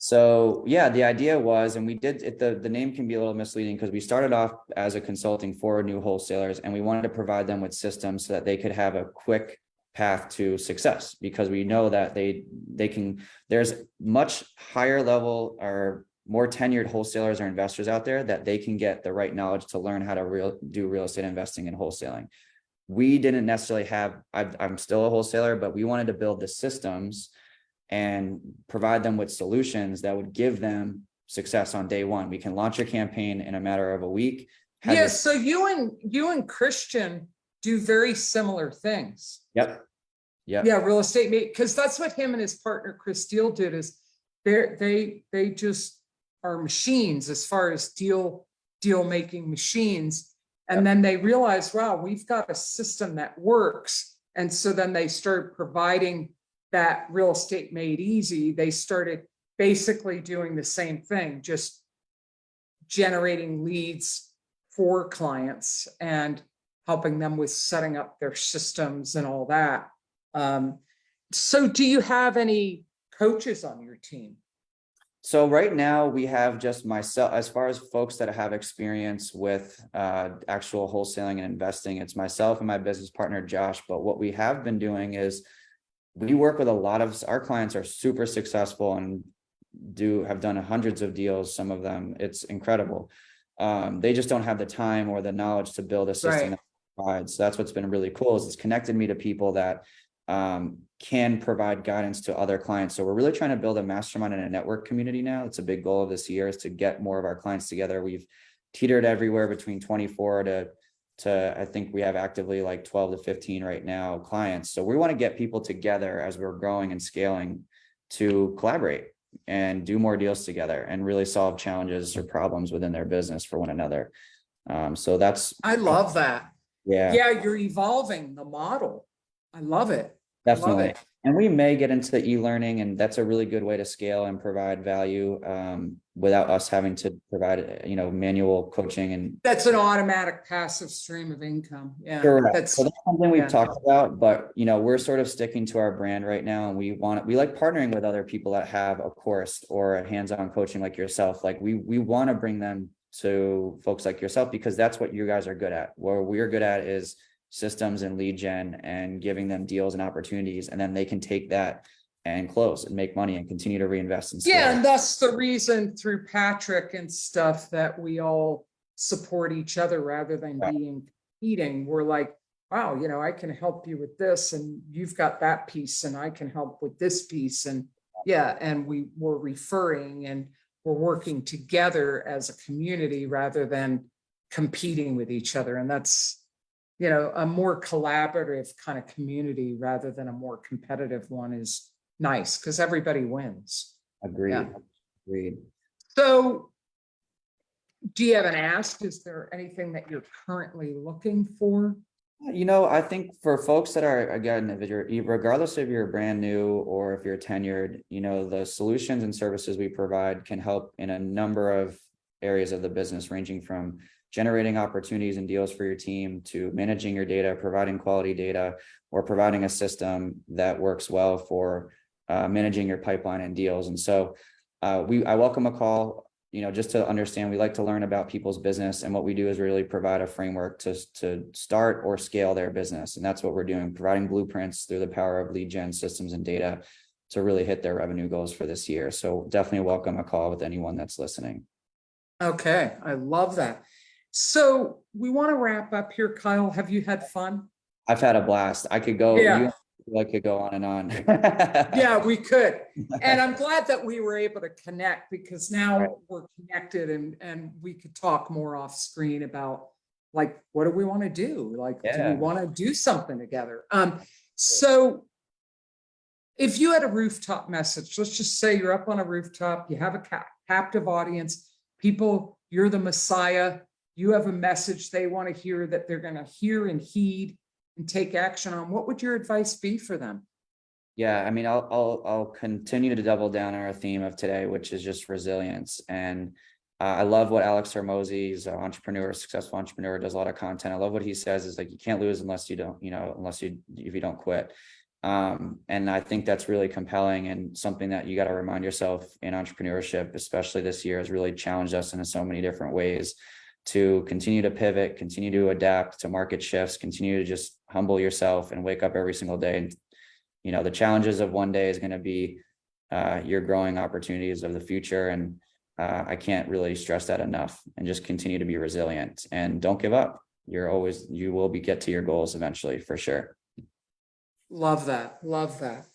So yeah, the idea was, and we did it, the name can be a little misleading because we started off as a consulting for new wholesalers, and we wanted to provide them with systems so that they could have a quick path to success, because we know that there's much higher level or more tenured wholesalers or investors out there that they can get the right knowledge to learn how to do real estate investing and wholesaling. We didn't necessarily have, I'm still a wholesaler, but we wanted to build the systems and provide them with solutions that would give them success on day one. We can launch a campaign in a matter of a week. Yes. So you and Christian do very similar things. Yep. Yeah. Real estate, because that's what him and his partner, Chris Steele, did. Is they just are machines as far as deal making machines. And then they realized, wow, we've got a system that works. And so then they started providing that real estate made easy. They started basically doing the same thing, just generating leads for clients and helping them with setting up their systems and all that. So do you have any coaches on your team? So right now we have just myself. As far as folks that have experience with actual wholesaling and investing, it's myself and my business partner, Josh. But what we have been doing is we work with a lot of our clients are super successful and have done hundreds of deals. Some of them, it's incredible. They just don't have the time or the knowledge to build a system that provides. So that's what's been really cool, is it's connected me to people that can provide guidance to other clients. So we're really trying to build a mastermind and a network community now. It's a big goal of this year, is to get more of our clients together. We've teetered everywhere between 24 to I think we have actively like 12 to 15 right now clients. So we want to get people together as we're growing and scaling to collaborate and do more deals together and really solve challenges or problems within their business for one another. So that's, I love that. yeah, Yeah, you're evolving the model. I love it. I love definitely. it. And we may get into e-learning, and that's a really good way to scale and provide value without us having to provide, manual coaching and. That's an automatic passive stream of income. Yeah, Correct. So that's something we've yeah. talked about, but we're sort of sticking to our brand right now, and we like partnering with other people that have a course or a hands-on coaching like yourself. Like we want to bring them to folks like yourself because that's what you guys are good at. What we're good at is systems and lead gen and giving them deals and opportunities, and then they can take that and close and make money and continue to reinvest in scale. Yeah, and that's the reason through Patrick and stuff that we all support each other rather than being competing. We're like, wow, I can help you with this, and you've got that piece, and I can help with this piece. And yeah, and we're referring and we're working together as a community rather than competing with each other. And that's, a more collaborative kind of community rather than a more competitive one is nice because everybody wins. Agreed. Yeah. Agreed. So do you have an ask? Is there anything that you're currently looking for? I think for folks that are, again, regardless if you're brand new or if you're tenured, the solutions and services we provide can help in a number of areas of the business, ranging from generating opportunities and deals for your team to managing your data, providing quality data, or providing a system that works well for managing your pipeline and deals. And so I welcome a call, just to understand. We like to learn about people's business, and what we do is really provide a framework to start or scale their business. And that's what we're doing, providing blueprints through the power of lead gen systems and data to really hit their revenue goals for this year. So definitely welcome a call with anyone that's listening. Okay, I love that. So we want to wrap up here. Kyle, have you had fun? I've had a blast. I could go, I could go on and on. Yeah, we could. And I'm glad that we were able to connect because now we're connected and we could talk more off screen about like, what do we want to do? Like, do we want to do something together? So if you had a rooftop message, let's just say you're up on a rooftop, you have a captive audience, people, you're the Messiah, you have a message they want to hear that they're going to hear and heed and take action on. What would your advice be for them? Yeah, I mean, I'll continue to double down on our theme of today, which is just resilience. And I love what Alex Hormozy, he's an entrepreneur, successful entrepreneur, does a lot of content. I love what he says is like, you can't lose unless you don't, if you don't quit. And I think that's really compelling and something that you got to remind yourself in entrepreneurship, especially this year, has really challenged us in so many different ways to continue to pivot, continue to adapt to market shifts, continue to just humble yourself and wake up every single day. And, the challenges of one day is going to be your growing opportunities of the future. And I can't really stress that enough, and just continue to be resilient and don't give up. You will get to your goals eventually, for sure. Love that. Love that.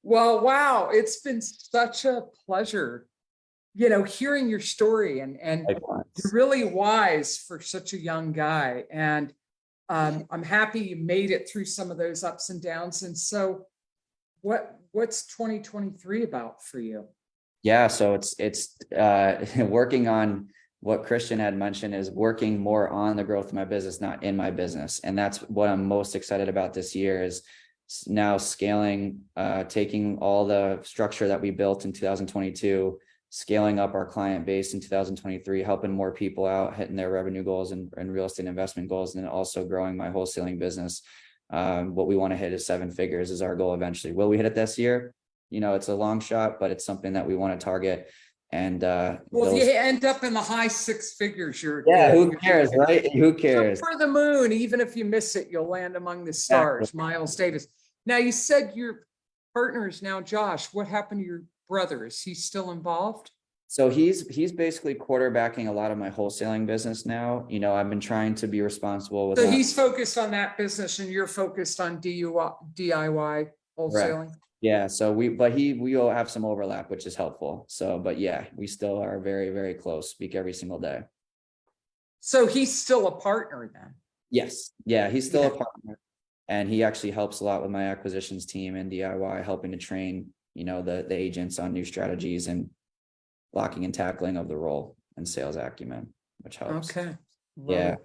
Well, wow. It's been such a pleasure, hearing your story and you're really wise for such a young guy. And I'm happy you made it through some of those ups and downs. And so what's 2023 about for you? Yeah. So it's working on what Christian had mentioned, is working more on the growth of my business, not in my business. And that's what I'm most excited about this year, is now scaling, taking all the structure that we built in 2022, scaling up our client base in 2023, helping more people out, hitting their revenue goals and real estate investment goals, and then also growing my wholesaling business. What we want to hit is 7 figures is our goal eventually. Will we hit it this year? It's a long shot, but it's something that we want to target. And well, if you end up in the high 6 figures, who cares, right? Who cares? For the moon, even if you miss it, you'll land among the stars. Exactly. Miles Davis. Now, you said your partner is now Josh. What happened to your brother? Is he still involved? So he's basically quarterbacking a lot of my wholesaling business now. I've been trying to be responsible with. So he's focused on that business, and you're focused on DIY wholesaling. Right. Yeah. So we will have some overlap, which is helpful. So, but yeah, we still are very, very close. Speak every single day. So he's still a partner then? Yes. Yeah. He's still a Yeah. partner, and he actually helps a lot with my acquisitions team and DIY, helping to train, the agents on new strategies and blocking and tackling of the role and sales acumen, which helps. Okay. Yeah.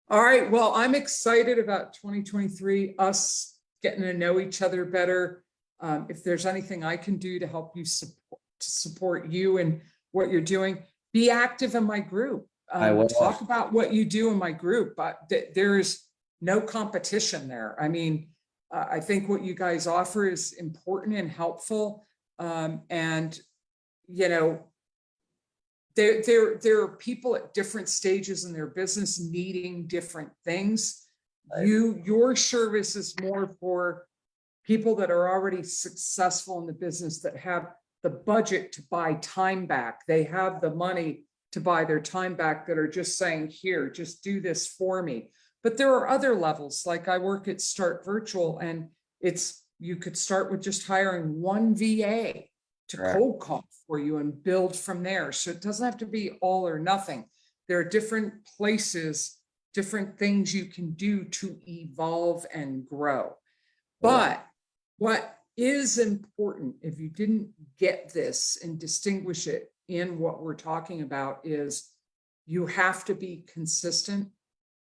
All right. Well, I'm excited about 2023, us getting to know each other better. If there's anything I can do to help you support you and what you're doing, be active in my group. I will. Talk about what you do in my group, but there's no competition there. I mean, I think what you guys offer is important and helpful. And, there are people at different stages in their business needing different things. Right. Your service is more for people that are already successful in the business, that have the budget to buy time back. They have the money to buy their time back, that are just saying, here, just do this for me. But there are other levels, like I work at Start Virtual, and you could start with just hiring one VA to cold call for you and build from there. So it doesn't have to be all or nothing. There are different places, different things you can do to evolve and grow. But what is important, if you didn't get this and distinguish it in what we're talking about, is you have to be consistent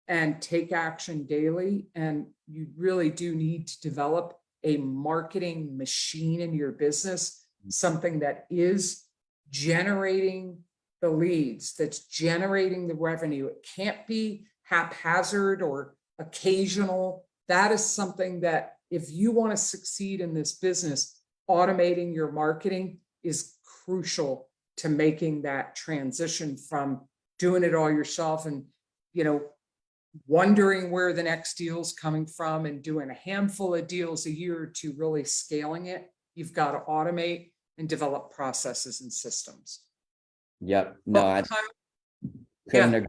and take action daily. And you really do need to develop a marketing machine in your business, something that is generating the leads, that's generating the revenue. It can't be haphazard or occasional. That is something that, if you want to succeed in this business, automating your marketing is crucial to making that transition from doing it all yourself and, wondering where the next deal is coming from and doing a handful of deals a year, to really scaling it. You've got to automate and develop processes and systems. Yep. No, I Yeah.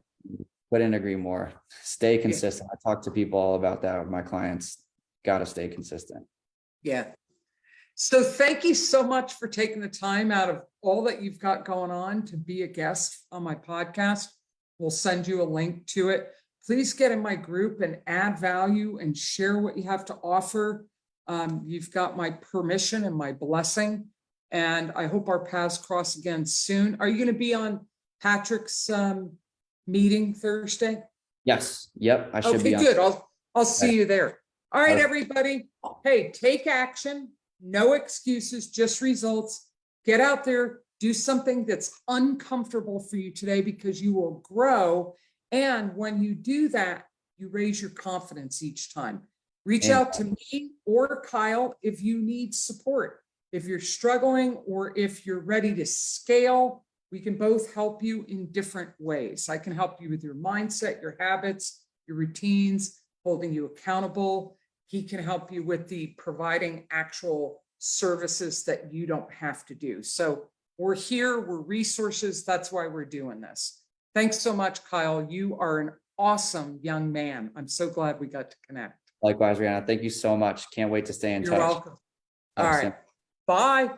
couldn't agree more. Stay consistent. I talk to people all about that with my clients. Got to stay consistent. Yeah. So thank you so much for taking the time out of all that you've got going on to be a guest on my podcast. We'll send you a link to it. Please get in my group and add value and share what you have to offer. You've got my permission and my blessing, and I hope our paths cross again soon. Are you going to be on Patrick's meeting Thursday? Yes. Yep. I should be on. Good. I'll see you there. All right, everybody. Hey, take action. No excuses, just results. Get out there, do something that's uncomfortable for you today, because you will grow. And when you do that, you raise your confidence each time. Reach out to me or Kyle if you need support. If you're struggling or if you're ready to scale, we can both help you in different ways. I can help you with your mindset, your habits, your routines, holding you accountable. He can help you with the providing actual services that you don't have to do. So we're here, we're resources. That's why we're doing this. Thanks so much, Kyle. You are an awesome young man. I'm so glad we got to connect. Likewise, Rihanna. Thank you so much. Can't wait to stay in touch. You're welcome. All right. Bye.